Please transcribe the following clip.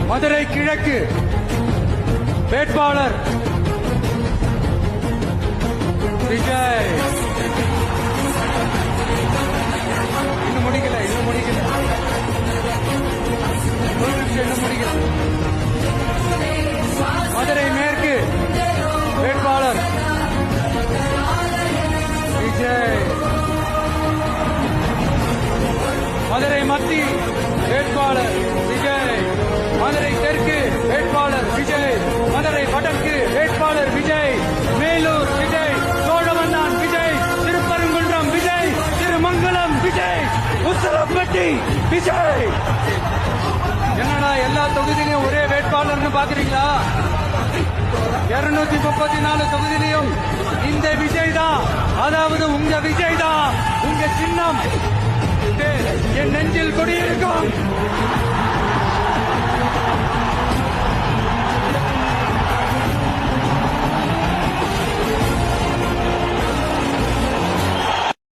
மதுரை கிழக்கு வேட்பாளர் விஜய். இன்னும் முடிக்கல மதுரை மேற்கு வேட்பாளர் விஜய். மதுரை மத்திய வேட்பாளர் விஜய். மதுரை தெற்கு வேட்பாளர் விஜய். மதுரை வடக்கு வேட்பாளர் விஜய். மேலூர் விஜய். சோழவந்தான் விஜய். திருப்பரங்குன்றம் விஜய். திருமங்கலம் விஜய். உத்தரப்பட்டி விஜய். என்னடா எல்லா தொகுதியிலும் ஒரே வேட்பாளர்னு பாக்குறீங்களா? 234 தொகுதியிலையும் இந்த விஜய் தான், அதாவது உங்க விஜய் தான். உங்க சின்னம் என் நெஞ்சில் கொடியிருக்கும்.